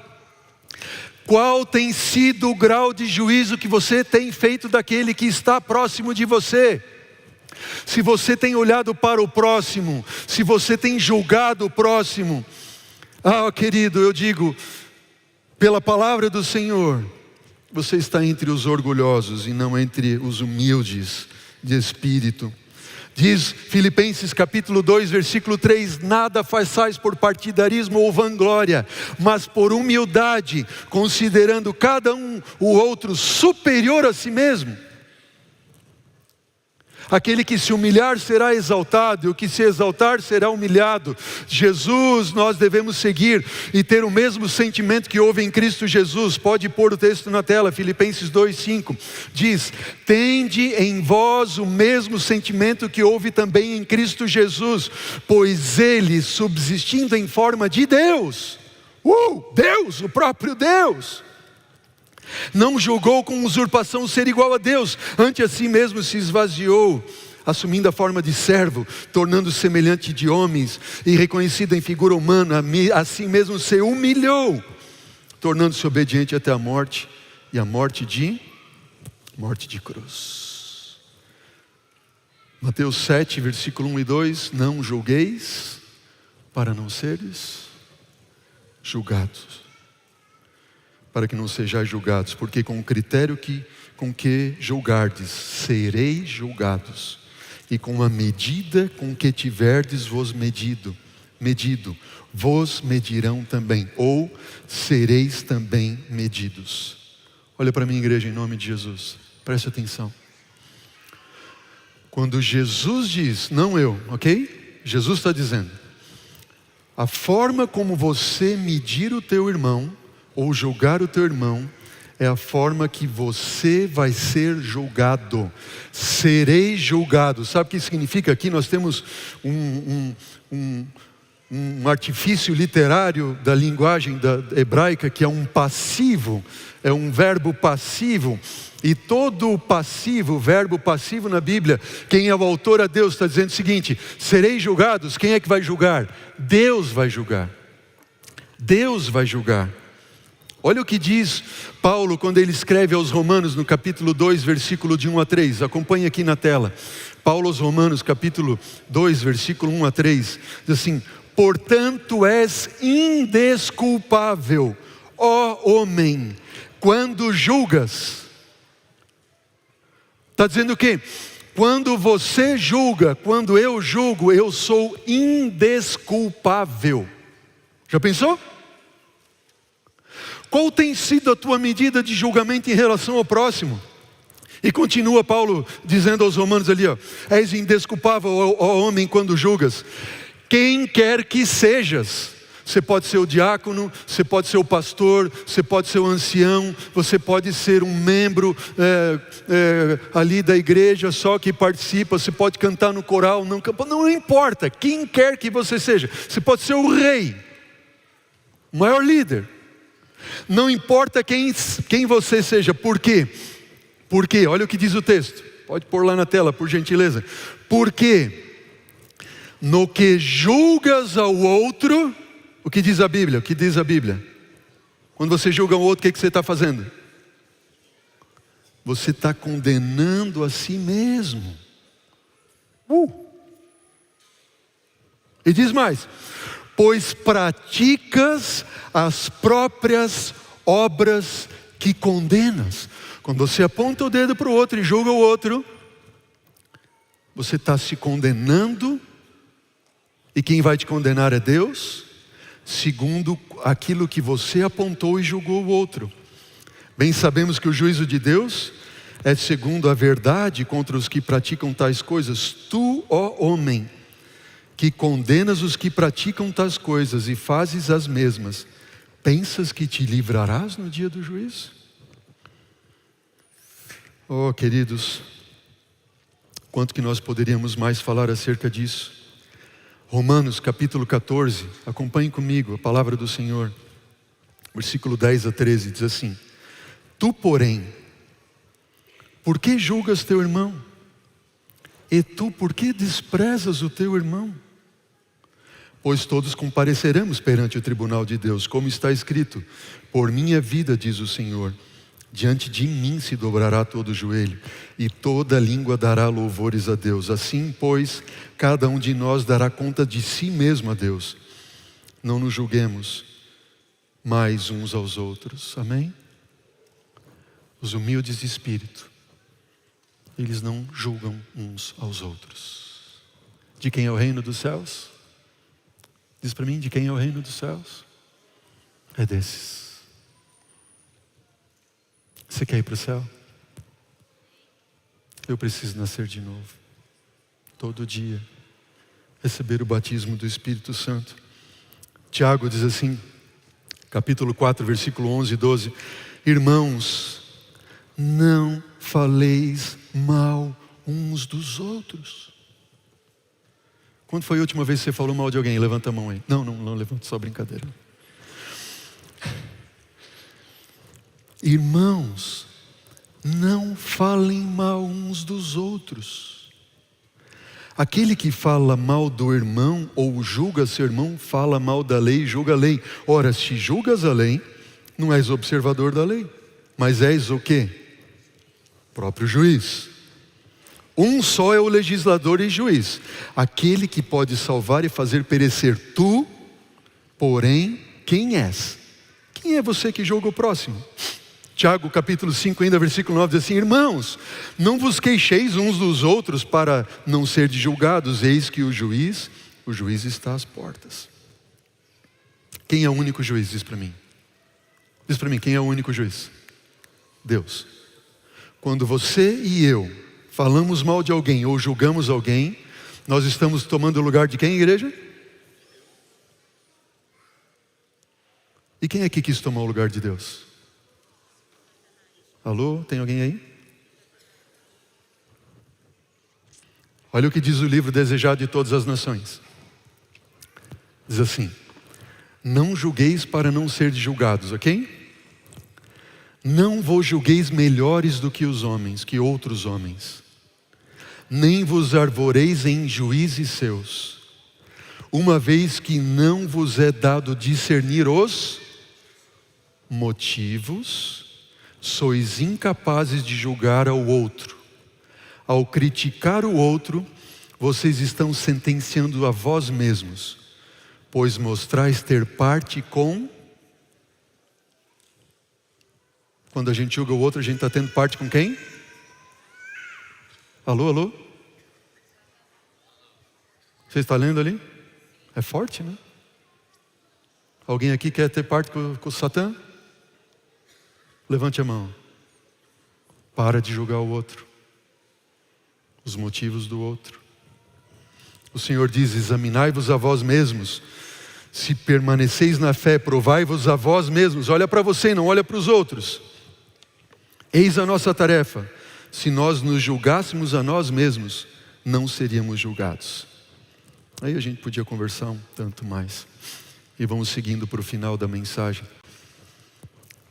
Qual tem sido o grau de juízo que você tem feito daquele que está próximo de você? Se você tem olhado para o próximo, se você tem julgado o próximo, querido, eu digo, pela palavra do Senhor, você está entre os orgulhosos e não entre os humildes de espírito. Diz Filipenses capítulo 2, versículo 3, nada façais por partidarismo ou vanglória, mas por humildade, considerando cada um o outro superior a si mesmo. Aquele que se humilhar será exaltado, e o que se exaltar será humilhado. Jesus nós devemos seguir e ter o mesmo sentimento que houve em Cristo Jesus. Pode pôr o texto na tela, Filipenses 2:5. Diz, tende em vós o mesmo sentimento que houve também em Cristo Jesus, pois ele, subsistindo em forma de Deus, Deus, o próprio Deus, não julgou com usurpação ser igual a Deus, antes a si mesmo se esvaziou, assumindo a forma de servo, tornando-se semelhante de homens, e reconhecido em figura humana, a si mesmo se humilhou, tornando-se obediente até a morte, e a morte de cruz. Mateus 7, versículo 1 e 2, não julgueis, para não seres julgados. Para que não sejais julgados, porque com o critério com que julgardes, sereis julgados, e com a medida com que tiverdes vos medido, vos medirão também, ou sereis também medidos. Olha para mim, igreja, em nome de Jesus, preste atenção. Quando Jesus diz, não eu, ok? Jesus está dizendo, a forma como você medir o teu irmão, ou julgar o teu irmão, é a forma que você vai ser julgado. Serei julgado. Sabe o que significa aqui? Nós temos um artifício literário da linguagem hebraica, que é um passivo, é um verbo passivo. E todo passivo, verbo passivo na Bíblia, quem é o autor a Deus, está dizendo o seguinte, sereis julgados. Quem é que vai julgar? Deus vai julgar. Deus vai julgar. Olha o que diz Paulo quando ele escreve aos Romanos no capítulo 2, versículo de 1 a 3. Acompanhe aqui na tela. Paulo aos Romanos, capítulo 2, versículo 1 a 3. Diz assim, portanto és indesculpável, ó homem, quando julgas. Está dizendo o quê? Quando você julga, quando eu julgo, eu sou indesculpável. Já pensou? Qual tem sido a tua medida de julgamento em relação ao próximo? E continua Paulo dizendo aos romanos ali, és indesculpável, ó homem, quando julgas. Quem quer que sejas. Você pode ser o diácono, você pode ser o pastor, você pode ser o ancião, você pode ser um membro ali da igreja só que participa, você pode cantar no coral, não importa, quem quer que você seja. Você pode ser o rei, o maior líder. Não importa quem você seja. Por quê? Porque, olha o que diz o texto. Pode pôr lá na tela, por gentileza. Porque no que julgas ao outro, o que diz a Bíblia? O que diz a Bíblia? Quando você julga o outro, o que você está fazendo? Você está condenando a si mesmo. E diz mais, pois praticas as próprias obras que condenas. Quando você aponta o dedo para o outro e julga o outro, você está se condenando, e quem vai te condenar é Deus, segundo aquilo que você apontou e julgou o outro. Bem sabemos que o juízo de Deus é segundo a verdade contra os que praticam tais coisas. Tu, ó homem, que condenas os que praticam tais coisas e fazes as mesmas, pensas que te livrarás no dia do juízo? Oh, queridos, quanto que nós poderíamos mais falar acerca disso? Romanos capítulo 14, acompanhe comigo a palavra do Senhor, versículo 10 a 13, diz assim, tu porém, por que julgas teu irmão? E tu por que desprezas o teu irmão? Pois todos compareceremos perante o tribunal de Deus, como está escrito: por minha vida, diz o Senhor, diante de mim se dobrará todo o joelho, e toda língua dará louvores a Deus. Assim, pois, cada um de nós dará conta de si mesmo a Deus. Não nos julguemos mais uns aos outros. Amém? Os humildes de espírito, eles não julgam uns aos outros. De quem é o reino dos céus? Diz para mim, de quem é o reino dos céus? É desses. Você quer ir para o céu? Eu preciso nascer de novo. Todo dia. Receber o batismo do Espírito Santo. Tiago diz assim, capítulo 4, versículo 11 e 12. Irmãos, não faleis mal uns dos outros. Quando foi a última vez que você falou mal de alguém? Levanta a mão aí. Não levanta, só brincadeira. Irmãos, não falem mal uns dos outros. Aquele que fala mal do irmão ou julga seu irmão, fala mal da lei e julga a lei. Ora, se julgas a lei, não és observador da lei, mas és o quê? Próprio juiz. Um só é o legislador e juiz, aquele que pode salvar e fazer perecer. Tu, porém, quem és? Quem é você que julga o próximo? Tiago capítulo 5 ainda versículo 9 diz assim: irmãos, não vos queixeis uns dos outros para não serdes julgados, eis que o juiz está às portas. Quem é o único juiz? Diz para mim. Diz para mim, quem é o único juiz? Deus. Quando você e eu falamos mal de alguém ou julgamos alguém, nós estamos tomando o lugar de quem, igreja? E quem aqui quis tomar o lugar de Deus? Alô, tem alguém aí? Olha o que diz o livro Desejado de Todas as Nações. Diz assim: não julgueis para não serdes julgados, ok? Não vos julgueis melhores do que os homens, que outros homens. Nem vos arvoreis em juízes seus, uma vez que não vos é dado discernir os motivos, sois incapazes de julgar ao outro. Ao criticar o outro, vocês estão sentenciando a vós mesmos, pois mostrais ter parte com... Quando a gente julga o outro, a gente está tendo parte com quem? Alô, alô? Você está lendo ali? É forte, né? Alguém aqui quer ter parte com o Satã? Levante a mão. Para de julgar o outro, os motivos do outro. O Senhor diz: examinai-vos a vós mesmos, se permaneceis na fé, provai-vos a vós mesmos. Olha para você, não olha para os outros. Eis a nossa tarefa: se nós nos julgássemos a nós mesmos, não seríamos julgados. Aí a gente podia conversar um tanto mais. E vamos seguindo para o final da mensagem,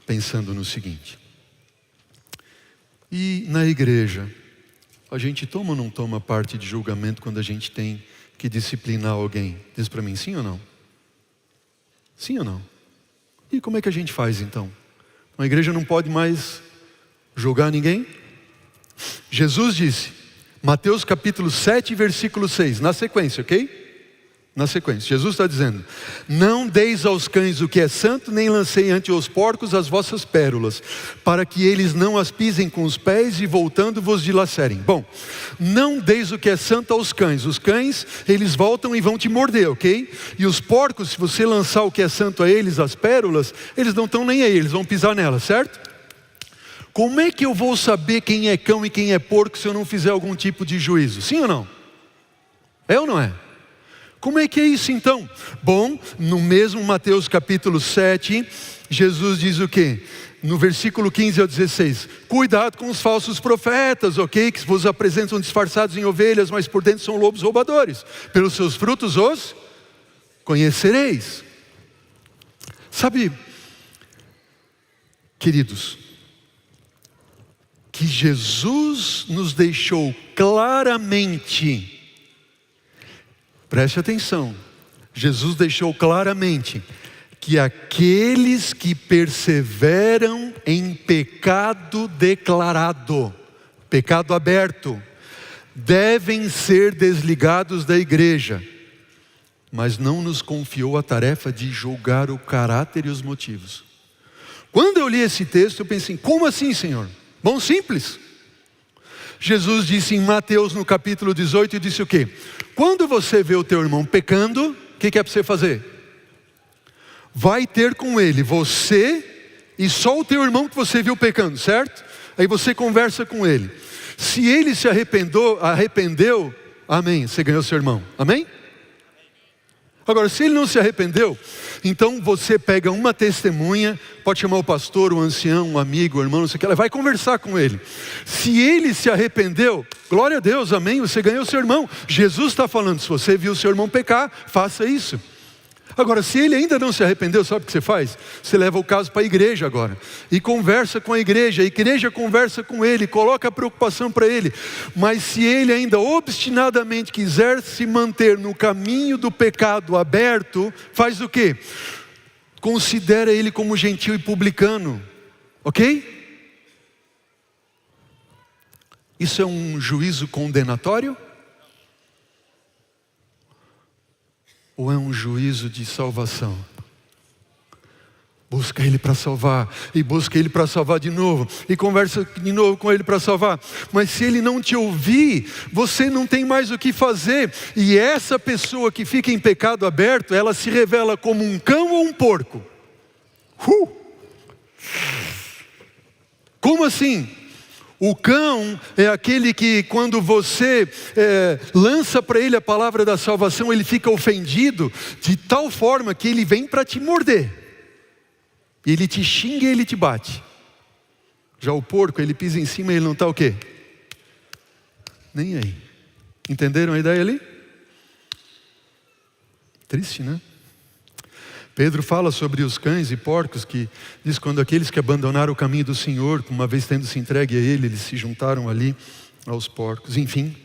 pensando no seguinte: e na igreja, a gente toma ou não toma parte de julgamento quando a gente tem que disciplinar alguém? Diz para mim, sim ou não? Sim ou não? E como é que a gente faz então? A igreja não pode mais julgar ninguém? Jesus disse, Mateus capítulo 7, versículo 6, na sequência, ok? Na sequência, Jesus está dizendo: não deis aos cães o que é santo, nem lancei ante os porcos as vossas pérolas, para que eles não as pisem com os pés e voltando vos dilacerem. Bom, não deis o que é santo aos cães. Os cães, eles voltam e vão te morder, ok? E os porcos, se você lançar o que é santo a eles, as pérolas, eles não estão nem aí, eles vão pisar nelas, certo? Como é que eu vou saber quem é cão e quem é porco se eu não fizer algum tipo de juízo? Sim ou não? É ou não é? Como é que é isso então? Bom, no mesmo Mateus capítulo 7, Jesus diz o quê? No versículo 15 ao 16, cuidado com os falsos profetas, ok? Que vos apresentam disfarçados em ovelhas, mas por dentro são lobos roubadores. Pelos seus frutos os conhecereis. Sabe, queridos, que Jesus nos deixou claramente, preste atenção, Jesus deixou claramente que aqueles que perseveram em pecado declarado, pecado aberto, devem ser desligados da igreja, mas não nos confiou a tarefa de julgar o caráter e os motivos. Quando eu li esse texto, eu pensei, como assim, Senhor? Bom, simples. Jesus disse em Mateus no capítulo 18, disse o quê? Quando você vê o teu irmão pecando, o que é para você fazer? Vai ter com ele, você e só o teu irmão que você viu pecando, certo? Aí você conversa com ele. Se ele se arrependeu, amém, você ganhou seu irmão, amém? Agora, se ele não se arrependeu, então você pega uma testemunha, pode chamar o pastor, o ancião, um amigo, o irmão, não sei o que, ela vai conversar com ele. Se ele se arrependeu, glória a Deus, amém, você ganhou seu irmão. Jesus está falando, se você viu seu irmão pecar, faça isso. Agora, se ele ainda não se arrependeu, sabe o que você faz? Você leva o caso para a igreja agora. E conversa com a igreja conversa com ele, coloca a preocupação para ele. Mas se ele ainda obstinadamente quiser se manter no caminho do pecado aberto, faz o quê? Considera ele como gentil e publicano. Ok? Isso é um juízo condenatório? Ou é um juízo de salvação? Busca ele para salvar, e busca ele para salvar de novo, e conversa de novo com ele para salvar. Mas se ele não te ouvir, você não tem mais o que fazer. E essa pessoa que fica em pecado aberto, ela se revela como um cão ou um porco. Como assim? O cão é aquele que quando você lança para ele a palavra da salvação, ele fica ofendido de tal forma que ele vem para te morder. Ele te xinga e ele te bate. Já o porco, ele pisa em cima e ele não está o quê? Nem aí. Entenderam a ideia ali? Triste, né? Pedro fala sobre os cães e porcos, que diz quando aqueles que abandonaram o caminho do Senhor, uma vez tendo se entregue a Ele, eles se juntaram ali aos porcos. Enfim,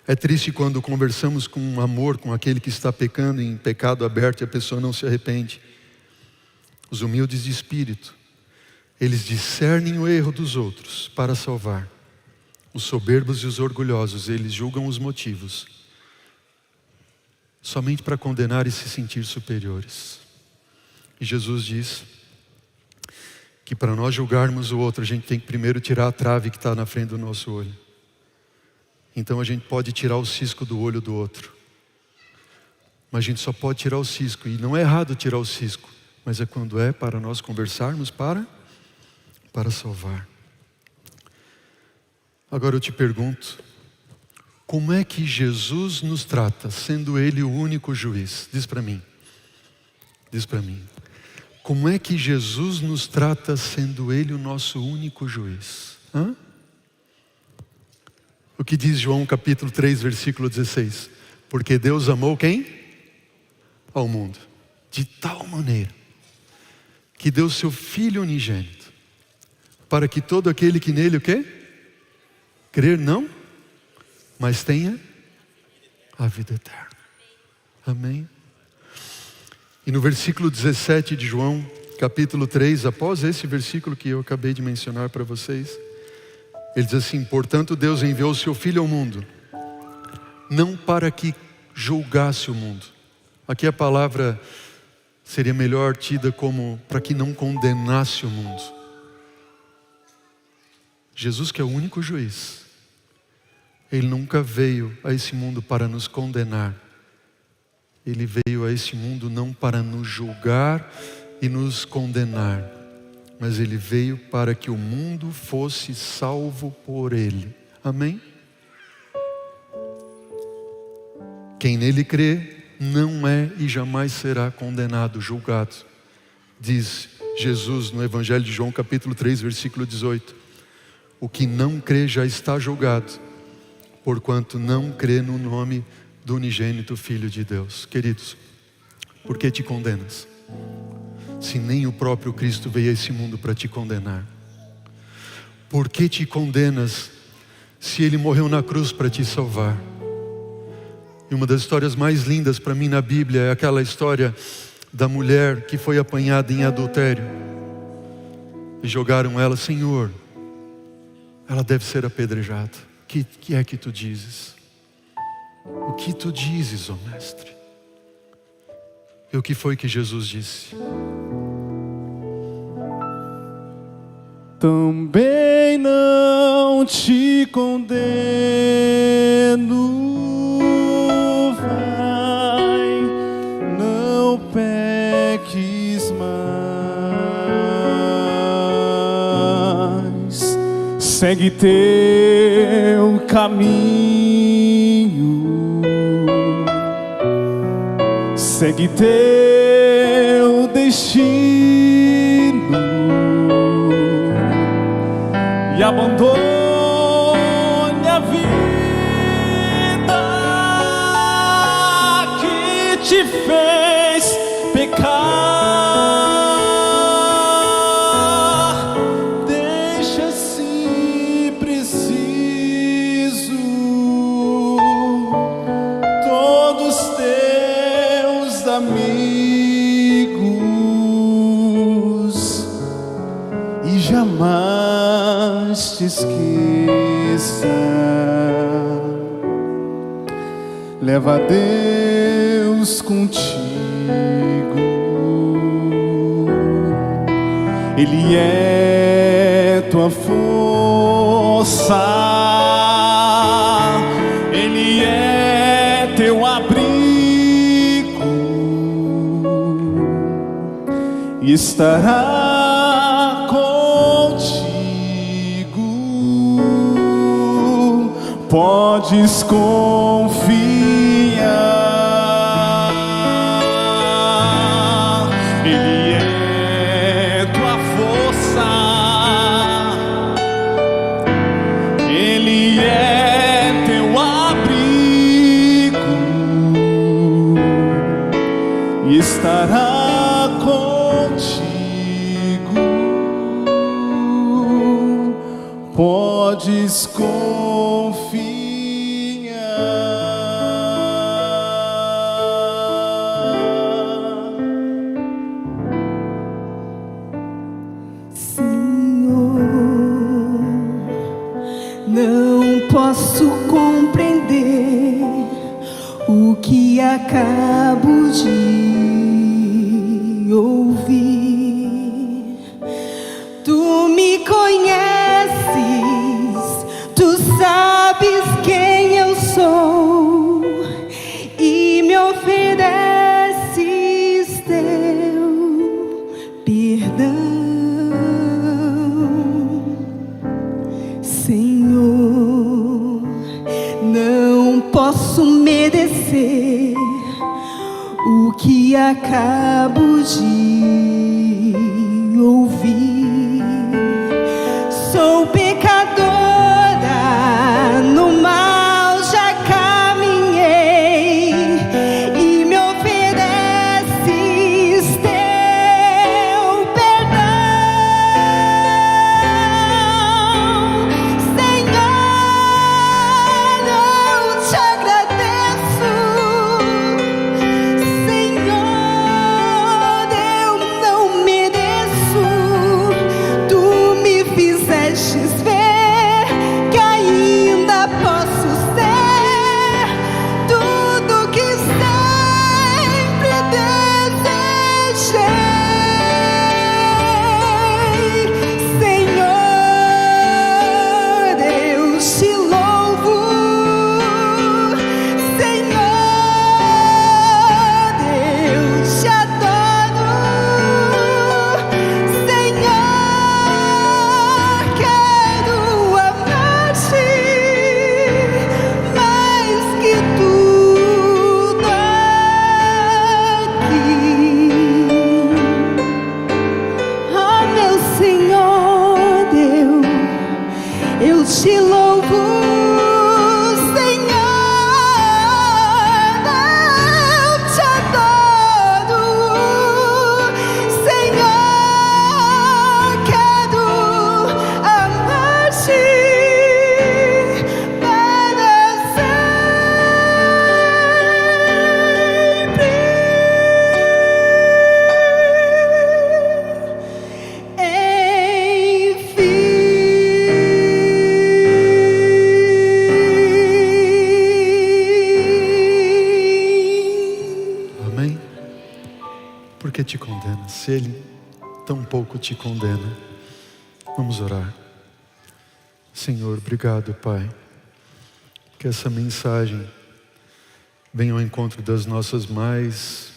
é triste quando conversamos com amor com aquele que está pecando em pecado aberto e a pessoa não se arrepende. Os humildes de espírito, eles discernem o erro dos outros para salvar. Os soberbos e os orgulhosos, eles julgam os motivos somente para condenar e se sentir superiores. E Jesus diz que para nós julgarmos o outro, a gente tem que primeiro tirar a trave que está na frente do nosso olho. Então a gente pode tirar o cisco do olho do outro, mas a gente só pode tirar o cisco, e não é errado tirar o cisco, mas é quando é para nós conversarmos para salvar. Agora eu te pergunto, como é que Jesus nos trata, sendo Ele o único juiz? Diz para mim. Como é que Jesus nos trata, sendo Ele o nosso único juiz? O que diz João capítulo 3, versículo 16? Porque Deus amou quem? Ao mundo. De tal maneira, que deu seu Filho unigênito, para que todo aquele que nele o quê? Crer não, mas tenha a vida eterna. Amém? E no versículo 17 de João, capítulo 3, após esse versículo que eu acabei de mencionar para vocês, ele diz assim: portanto Deus enviou o seu Filho ao mundo, não para que julgasse o mundo. Aqui a palavra seria melhor tida como para que não condenasse o mundo. Jesus, que é o único juiz, Ele nunca veio a esse mundo para nos condenar. Ele veio a esse mundo não para nos julgar e nos condenar, mas Ele veio para que o mundo fosse salvo por Ele. Amém? Quem nele crê não é e jamais será condenado, julgado. Diz Jesus no Evangelho de João capítulo 3, versículo 18. O que não crê já está julgado, porquanto não crê no nome do unigênito Filho de Deus. Queridos, por que te condenas? Se nem o próprio Cristo veio a esse mundo para te condenar. Por que te condenas se Ele morreu na cruz para te salvar? E uma das histórias mais lindas para mim na Bíblia é aquela história da mulher que foi apanhada em adultério. E jogaram ela: Senhor, ela deve ser apedrejada. O que é que tu dizes? O que tu dizes, ó mestre? E o que foi que Jesus disse? Também não te condeno, vai, não peques mais, segue teu caminho, segue teu destino e abandone a vida que te fez pecar. Deixa, se preciso, todos teus amigos e jamais te esqueça. Leva Deus contigo, Ele é tua força, Ele é teu abrigo e estará contigo. Podes confiar, Ele é tua força, Ele é teu abrigo e estará contigo. Podes confiar. Senhor, não posso compreender o que acabo de ouvir. Tu me conheces, tu sabes quem eu sou e me ofereces teu perdão. Senhor, não posso merecer o que acabo de ouvir. Sou pecadora, no mal já caminhei e me ofereces teu perdão. Senhor, eu te agradeço. Senhor, eu não mereço. Tu me fizestes ver se Ele tão pouco te condena. Vamos orar. Senhor, obrigado, Pai, que essa mensagem venha ao encontro das nossas mais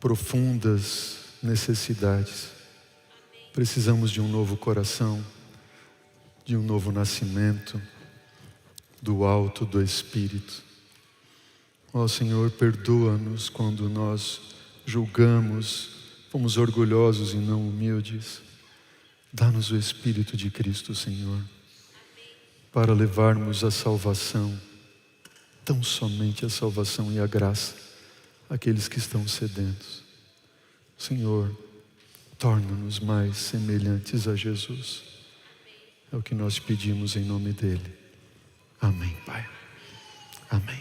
profundas necessidades. Precisamos de um novo coração, de um novo nascimento, do alto do Espírito. Ó Senhor, perdoa-nos quando nós julgamos, fomos orgulhosos e não humildes. Dá-nos o Espírito de Cristo, Senhor, para levarmos a salvação, tão somente a salvação e a graça, àqueles que estão sedentos. Senhor, torna-nos mais semelhantes a Jesus. É o que nós pedimos em nome dEle. Amém, Pai. Amém.